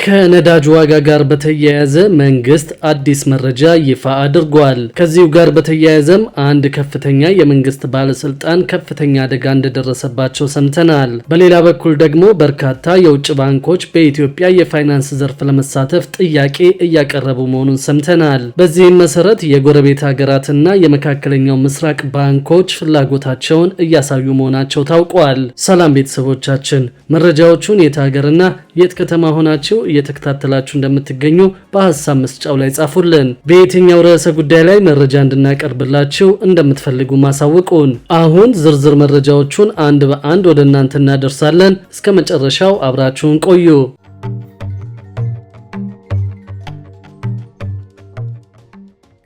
ከነዳጅ ዋጋ ጋር በተያያዘ መንግስት አዲስ መረጃ ይፋ አድርጓል። ከዚሁ ጋር በተያያዘም አንድ ከፍተኛ የመንግስት ባለስልጣን ከፍተኛ አደጋ እንደደረሰባቸው ሰምተናል። በሌላ በኩል ደግሞ በርካታ የውጭ ባንኮች በኢትዮጵያ የፋይናንስ ዘርፍ ለመሳተፍ ጥያቄ እያቀረቡ መሆኑን ሰምተናል። በዚህም መሰረት የጎረቤት ሀገራትና የመካከለኛው ምስራቅ ባንኮች ፍላጎታቸውን እያሳዩ መሆናቸው ታውቋል። ሰላም ቤተሰቦቻችን፣ መረጃዎቹን የት ሀገርና የት ከተማ ሆናችሁ እየተከታተላችሁ እንደምትገኙ በሐሳብ መስጫው ላይ ጻፉልን። በየትኛው ርዕሰ ጉዳይ ላይ መረጃ እንድናቀርብላችሁ እንደምትፈልጉ ማሳውቁን። አሁን ዝርዝር መረጃዎቹን አንድ በአንድ ወደ እናንተ እናደርሳለን። እስከ መጨረሻው አብራችሁን ቆዩ።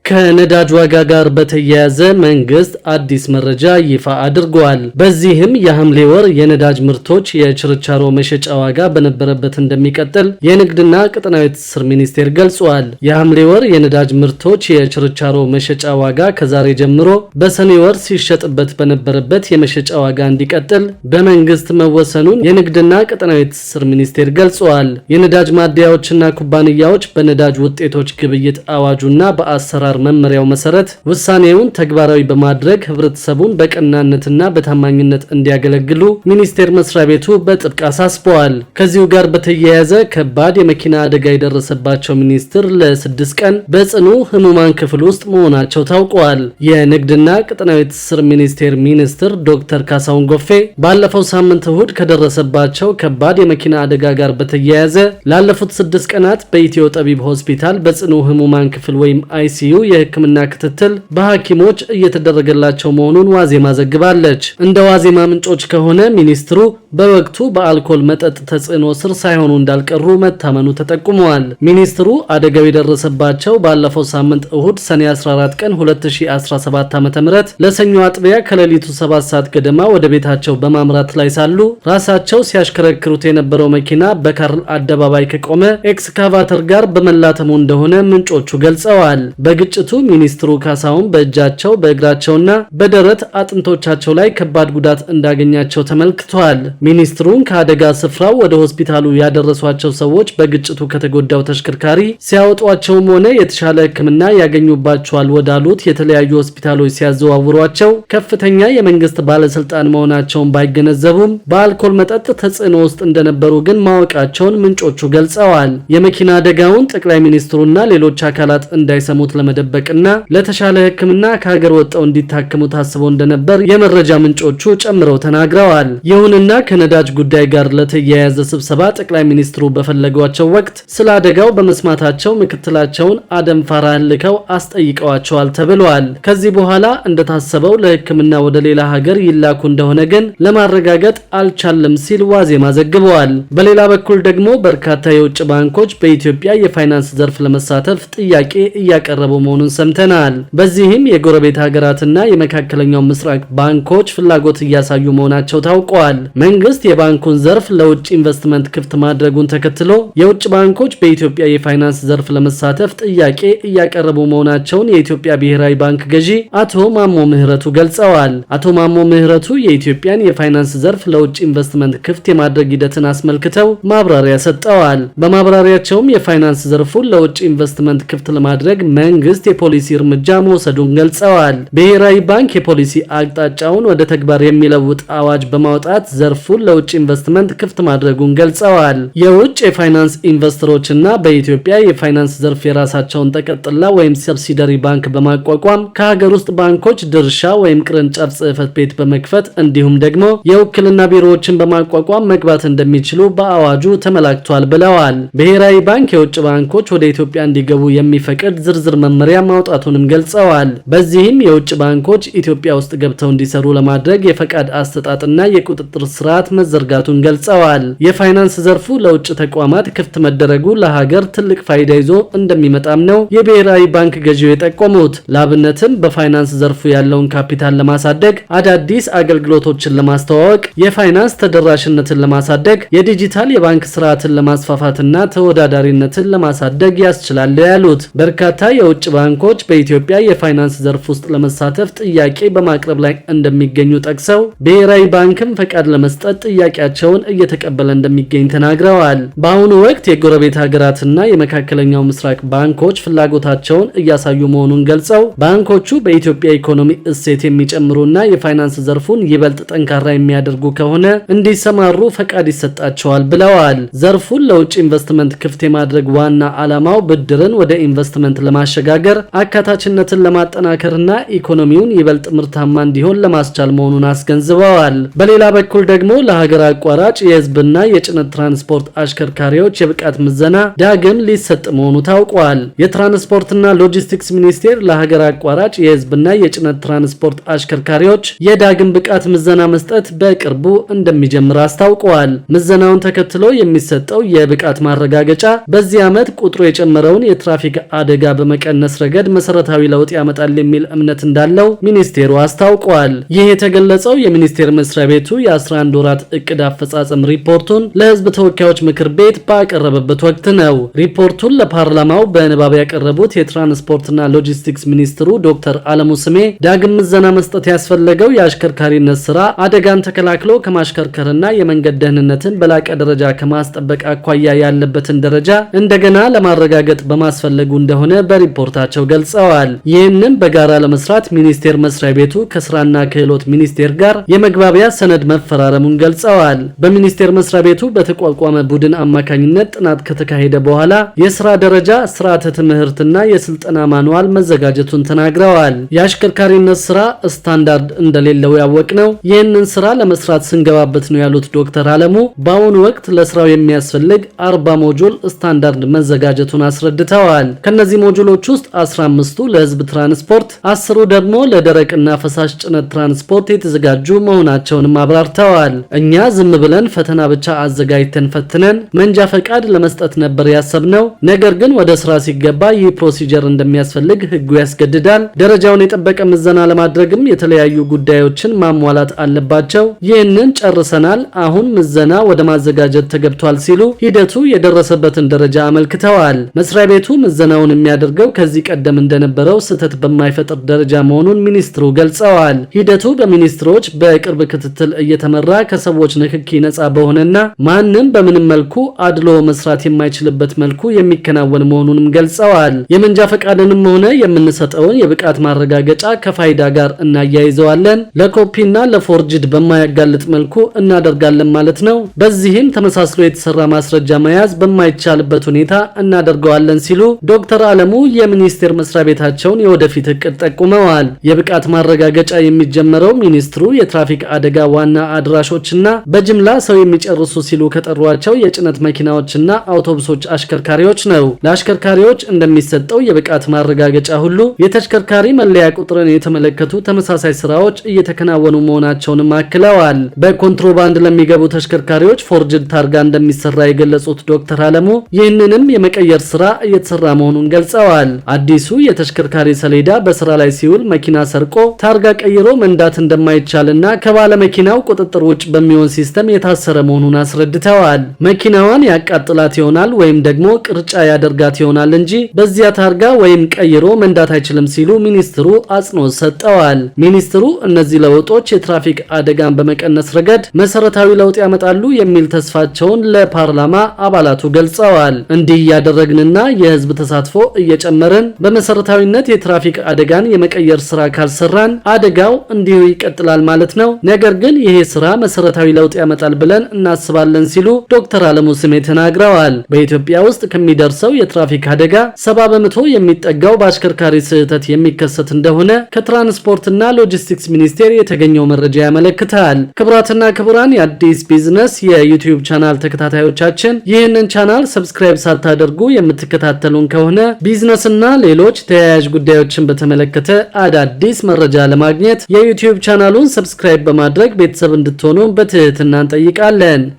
ከነዳጅ ዋጋ ጋር በተያያዘ መንግስት አዲስ መረጃ ይፋ አድርጓል። በዚህም የሐምሌ ወር የነዳጅ ምርቶች የችርቻሮ መሸጫ ዋጋ በነበረበት እንደሚቀጥል የንግድና ቀጠናዊ ትስስር ሚኒስቴር ገልጿል። የሐምሌ ወር የነዳጅ ምርቶች የችርቻሮ መሸጫ ዋጋ ከዛሬ ጀምሮ በሰኔ ወር ሲሸጥበት በነበረበት የመሸጫ ዋጋ እንዲቀጥል በመንግስት መወሰኑን የንግድና ቀጠናዊ ትስስር ሚኒስቴር ገልጿል። የነዳጅ ማደያዎችና ኩባንያዎች በነዳጅ ውጤቶች ግብይት አዋጁና በአሰራር መመሪያው መሰረት ውሳኔውን ተግባራዊ በማድረግ ህብረተሰቡን በቀናነትና በታማኝነት እንዲያገለግሉ ሚኒስቴር መስሪያ ቤቱ በጥብቅ አሳስበዋል። ከዚሁ ጋር በተያያዘ ከባድ የመኪና አደጋ የደረሰባቸው ሚኒስትር ለ6 ቀን በጽኑ ህሙማን ክፍል ውስጥ መሆናቸው ታውቋል። የንግድና ቀጠናዊ ትስስር ሚኒስቴር ሚኒስትር ዶክተር ካሳሁን ጎፌ ባለፈው ሳምንት እሁድ ከደረሰባቸው ከባድ የመኪና አደጋ ጋር በተያያዘ ላለፉት 6 ቀናት በኢትዮ ጠቢብ ሆስፒታል በጽኑ ህሙማን ክፍል ወይም አይሲዩ የህክምና ክትትል በሐኪሞች እየተደረገላቸው መሆኑን ዋዜማ ዘግባለች። እንደ ዋዜማ ምንጮች ከሆነ ሚኒስትሩ በወቅቱ በአልኮል መጠጥ ተጽዕኖ ስር ሳይሆኑ እንዳልቀሩ መታመኑ ተጠቁመዋል። ሚኒስትሩ አደጋው የደረሰባቸው ባለፈው ሳምንት እሁድ ሰኔ 14 ቀን 2017 ዓ.ም ለሰኞ አጥቢያ ከሌሊቱ 7 ሰዓት ገደማ ወደ ቤታቸው በማምራት ላይ ሳሉ ራሳቸው ሲያሽከረክሩት የነበረው መኪና በካርል አደባባይ ከቆመ ኤክስካቫተር ጋር በመላተሙ እንደሆነ ምንጮቹ ገልጸዋል። በግጭቱ ሚኒስትሩ ካሳሁን በእጃቸው በእግራቸውና በደረት አጥንቶቻቸው ላይ ከባድ ጉዳት እንዳገኛቸው ተመልክቷል። ሚኒስትሩን ከአደጋ ስፍራው ወደ ሆስፒታሉ ያደረሷቸው ሰዎች በግጭቱ ከተጎዳው ተሽከርካሪ ሲያወጧቸውም ሆነ የተሻለ ሕክምና ያገኙባቸዋል ወዳሉት የተለያዩ ሆስፒታሎች ሲያዘዋውሯቸው ከፍተኛ የመንግስት ባለስልጣን መሆናቸውን ባይገነዘቡም በአልኮል መጠጥ ተጽዕኖ ውስጥ እንደነበሩ ግን ማወቃቸውን ምንጮቹ ገልጸዋል። የመኪና አደጋውን ጠቅላይ ሚኒስትሩና ሌሎች አካላት እንዳይሰሙት ለመደበቅና ለተሻለ ሕክምና ከሀገር ወጣው እንዲታከሙ ታስቦ እንደነበር የመረጃ ምንጮቹ ጨምረው ተናግረዋል። ይሁንና ከነዳጅ ጉዳይ ጋር ለተያያዘ ስብሰባ ጠቅላይ ሚኒስትሩ በፈለጓቸው ወቅት ስለ አደጋው በመስማታቸው ምክትላቸውን አደም ፋራህን ልከው አስጠይቀዋቸዋል ተብሏል። ከዚህ በኋላ እንደታሰበው ለሕክምና ወደ ሌላ ሀገር ይላኩ እንደሆነ ግን ለማረጋገጥ አልቻለም ሲል ዋዜማ ዘግበዋል። በሌላ በኩል ደግሞ በርካታ የውጭ ባንኮች በኢትዮጵያ የፋይናንስ ዘርፍ ለመሳተፍ ጥያቄ እያቀረቡ መሆኑን ሰምተናል። በዚህም የጎረቤት ሀገራትና የመካከለኛው ምስራቅ ባንኮች ፍላጎት እያሳዩ መሆናቸው ታውቋል። መንግስት የባንኩን ዘርፍ ለውጭ ኢንቨስትመንት ክፍት ማድረጉን ተከትሎ የውጭ ባንኮች በኢትዮጵያ የፋይናንስ ዘርፍ ለመሳተፍ ጥያቄ እያቀረቡ መሆናቸውን የኢትዮጵያ ብሔራዊ ባንክ ገዢ አቶ ማሞ ምህረቱ ገልጸዋል። አቶ ማሞ ምህረቱ የኢትዮጵያን የፋይናንስ ዘርፍ ለውጭ ኢንቨስትመንት ክፍት የማድረግ ሂደትን አስመልክተው ማብራሪያ ሰጥተዋል። በማብራሪያቸውም የፋይናንስ ዘርፉን ለውጭ ኢንቨስትመንት ክፍት ለማድረግ መንግስት የፖሊሲ እርምጃ መውሰዱን ገልጸዋል። ብሔራዊ ባንክ የፖሊሲ አቅጣጫውን ወደ ተግባር የሚለውጥ አዋጅ በማውጣት ዘርፉን ለውጭ ኢንቨስትመንት ክፍት ማድረጉን ገልጸዋል። የውጭ የፋይናንስ ኢንቨስተሮችና በኢትዮጵያ የፋይናንስ ዘርፍ የራሳቸውን ተቀጥላ ወይም ሰብሲደሪ ባንክ በማቋቋም ከሀገር ውስጥ ባንኮች ድርሻ ወይም ቅርንጫፍ ጽህፈት ቤት በመክፈት እንዲሁም ደግሞ የውክልና ቢሮዎችን በማቋቋም መግባት እንደሚችሉ በአዋጁ ተመላክቷል ብለዋል። ብሔራዊ ባንክ የውጭ ባንኮች ወደ ኢትዮጵያ እንዲገቡ የሚፈቅድ ዝርዝር መመሪያ ማውጣቱንም ገልጸዋል። በዚህም የውጭ ባንኮች ኢትዮጵያ ውስጥ ገብተው እንዲሰሩ ለማድረግ የፈቃድ አሰጣጥና የቁጥጥር ስርዓት መዘርጋቱን ገልጸዋል። የፋይናንስ ዘርፉ ለውጭ ተቋማት ክፍት መደረጉ ለሀገር ትልቅ ፋይዳ ይዞ እንደሚመጣም ነው የብሔራዊ ባንክ ገዢው የጠቆሙት። ላብነትም በፋይናንስ ዘርፉ ያለውን ካፒታል ለማሳደግ፣ አዳዲስ አገልግሎቶችን ለማስተዋወቅ፣ የፋይናንስ ተደራሽነትን ለማሳደግ፣ የዲጂታል የባንክ ስርዓትን ለማስፋፋትና ተወዳዳሪነትን ለማሳደግ ያስችላል ያሉት በርካታ የውጭ ባንኮች በኢትዮጵያ የፋይናንስ ዘርፍ ውስጥ ለመሳተፍ ጥያቄ በማቅረብ ላይ እንደሚገኙ ጠቅሰው ብሔራዊ ባንክም ፈቃድ ለመስጠት ጥያቄያቸውን እየተቀበለ እንደሚገኝ ተናግረዋል። በአሁኑ ወቅት የጎረቤት ሀገራትና የመካከለኛው ምስራቅ ባንኮች ፍላጎታቸውን እያሳዩ መሆኑን ገልጸው ባንኮቹ በኢትዮጵያ ኢኮኖሚ እሴት የሚጨምሩና የፋይናንስ ዘርፉን ይበልጥ ጠንካራ የሚያደርጉ ከሆነ እንዲሰማሩ ፈቃድ ይሰጣቸዋል ብለዋል። ዘርፉን ለውጭ ኢንቨስትመንት ክፍት የማድረግ ዋና ዓላማው ብድርን ወደ ኢንቨስትመንት ለማሸጋገር አካታችነትን ለማጠናከርና ኢኮኖሚውን ይበልጥ ምርታማ እንዲሆን ለማስቻል መሆኑን አስገንዝበዋል። በሌላ በኩል ደግሞ ለሀገር አቋራጭ የህዝብና የጭነት ትራንስፖርት አሽከርካሪዎች የብቃት ምዘና ዳግም ሊሰጥ መሆኑ ታውቋል። የትራንስፖርትና ሎጂስቲክስ ሚኒስቴር ለሀገር አቋራጭ የህዝብና የጭነት ትራንስፖርት አሽከርካሪዎች የዳግም ብቃት ምዘና መስጠት በቅርቡ እንደሚጀምር አስታውቀዋል። ምዘናውን ተከትሎ የሚሰጠው የብቃት ማረጋገጫ በዚህ ዓመት ቁጥሩ የጨመረውን የትራፊክ አደጋ በመቀነስ ረገድ መሰረታዊ ለውጥ ያመጣል የሚል እምነት እንዳለው ሚኒስቴሩ አስታውቋል። ይህ የተገለጸው የሚኒስቴር መስሪያ ቤቱ የ11 ወራት እቅድ አፈጻጸም ሪፖርቱን ለህዝብ ተወካዮች ምክር ቤት ባቀረበበት ወቅት ነው። ሪፖርቱን ለፓርላማው በንባብ ያቀረቡት የትራንስፖርትና ሎጂስቲክስ ሚኒስትሩ ዶክተር አለሙ ስሜ ዳግም ምዘና መስጠት ያስፈለገው የአሽከርካሪነት ስራ አደጋን ተከላክሎ ከማሽከርከርና የመንገድ ደህንነትን በላቀ ደረጃ ከማስጠበቅ አኳያ ያለበትን ደረጃ እንደገና ለማረጋገጥ በማስፈለጉ እንደሆነ በሪፖርታቸው ገልጸዋል። ይህንን በጋራ ለመስራት ሚኒስቴር መስሪያ ቤቱ ከስራና ክህሎት ሚኒስቴር ጋር የመግባቢያ ሰነድ መፈራረሙን ገልጸዋል። በሚኒስቴር መስሪያ ቤቱ በተቋቋመ ቡድን አማካኝነት ጥናት ከተካሄደ በኋላ የስራ ደረጃ፣ ስርዓተ ትምህርትና የስልጠና ማኑዋል መዘጋጀቱን ተናግረዋል። የአሽከርካሪነት ስራ ስታንዳርድ እንደሌለው ያወቅነው ይህንን ስራ ለመስራት ስንገባበት ነው ያሉት ዶክተር አለሙ በአሁኑ ወቅት ለስራው የሚያስፈልግ 40 ሞጁል ስታንዳርድ መዘጋጀቱን አስረድተዋል። ከነዚህ ሞጁሎች ውስጥ 15ቱ ለህዝብ ትራንስፖርት፣ 10ሩ ደግሞ ለደረቅና ፈሳሽ ጭነት ትራንስፖርት የተዘጋጁ መሆናቸውንም አብራርተዋል። እኛ ዝም ብለን ፈተና ብቻ አዘጋጅተን ፈትነን መንጃ ፈቃድ ለመስጠት ነበር ያሰብነው። ነገር ግን ወደ ስራ ሲገባ ይህ ፕሮሲጀር እንደሚያስፈልግ ህጉ ያስገድዳል። ደረጃውን የጠበቀ ምዘና ለማድረግም የተለያዩ ጉዳዮችን ማሟላት አለባቸው። ይህንን ጨርሰናል። አሁን ምዘና ወደ ማዘጋጀት ተገብቷል ሲሉ ሂደቱ የደረሰበትን ደረጃ አመልክተዋል። መስሪያ ቤቱ ምዘናውን የሚያደርገው ከዚህ ቀደም እንደነበረው ስህተት በማይፈጥር ደረጃ መሆኑን ሚኒስትሩ ገልጸዋል። ሂደቱ በሚኒስትሮች በቅርብ ክትትል እየተመራ ከሰዎች ንክኪ ነጻ በሆነና ማንም በምንም መልኩ አድሎ መስራት የማይችልበት መልኩ የሚከናወን መሆኑንም ገልጸዋል። የመንጃ ፈቃድንም ሆነ የምንሰጠውን የብቃት ማረጋገጫ ከፋይዳ ጋር እናያይዘዋለን። ለኮፒና ለፎርጅድ በማያጋልጥ መልኩ እናደርጋለን ማለት ነው። በዚህም ተመሳስሎ የተሰራ ማስረጃ መያዝ በማይቻልበት ሁኔታ እናደርገዋለን ሲሉ ዶክተር አለሙ የሚኒስቴር መስሪያ ቤታቸውን የወደፊት እቅድ ጠቁመዋል። የብቃት ማረጋገጫ የሚጀመረው ሚኒስትሩ የትራፊክ አደጋ ዋና አድራሾችና በጅምላ ሰው የሚጨርሱ ሲሉ ከጠሯቸው የጭነት መኪናዎችና አውቶቡሶች አሽከርካሪዎች ነው። ለአሽከርካሪዎች እንደሚሰጠው የብቃት ማረጋገጫ ሁሉ የተሽከርካሪ መለያ ቁጥርን የተመለከቱ ተመሳሳይ ስራዎች እየተከናወኑ መሆናቸውንም አክለዋል። በኮንትሮባንድ ለሚገቡ ተሽከርካሪዎች ፎርጅድ ታርጋ እንደሚሰራ የገለጹት ዶክተር አለሙ ይህንንም የመቀየር ስራ እየተሰራ መሆኑን ገልጸዋል። አዲሱ የተሽከርካሪ ሰሌዳ በስራ ላይ ሲውል መኪና ሰርቆ ታርጋ ቀይሮ መንዳት እንደማይቻልና ከባለ መኪናው ቁጥጥር ውጭ በሚሆን ሲስተም የታሰረ መሆኑን አስረድተዋል። መኪናዋን ያቃጥላት ይሆናል ወይም ደግሞ ቅርጫ ያደርጋት ይሆናል እንጂ በዚያ ታርጋ ወይም ቀይሮ መንዳት አይችልም ሲሉ ሚኒስትሩ አጽንኦት ሰጠዋል። ሚኒስትሩ እነዚህ ለውጦች የትራፊክ አደጋን በመቀነስ ረገድ መሰረታዊ ለውጥ ያመጣሉ የሚል ተስፋቸውን ለፓርላማ አባላቱ ገልጸዋል። እንዲህ እያደረግንና የህዝብ ተሳትፎ እየጨመርን በመሰረታዊነት የትራፊክ አደጋን የመቀየር ስራ ካልሰራን አደጋው እንዲሁ ይቀጥላል ማለት ነው። ነገር ግን ይሄ ስራ መሰረታዊ ለውጥ ያመጣል ብለን እናስባለን ሲሉ ዶክተር አለሙ ስሜ ተናግረዋል። በኢትዮጵያ ውስጥ ከሚደርሰው የትራፊክ አደጋ 70% የሚጠጋው በአሽከርካሪ ስህተት የሚከሰት እንደሆነ ከትራንስፖርትና ሎጂስቲክስ ሚኒስቴር የተገኘው መረጃ ያመለክታል። ክቡራትና ክቡራን የአዲስ ቢዝነስ የዩቲዩብ ቻናል ተከታታዮቻችን ይህንን ቻናል ሰብስክራይብ ሳታደርጉ የምትከታተሉን ከሆነ ቢዝነስና ሌሎች ተያያዥ ጉዳዮችን በተመለከተ አዳዲስ መረጃ ለማግኘት የዩቲዩብ ቻናሉን ሰብስክራይብ በማድረግ ቤተሰብ እንድትሆኑ በትህትና እንጠይቃለን።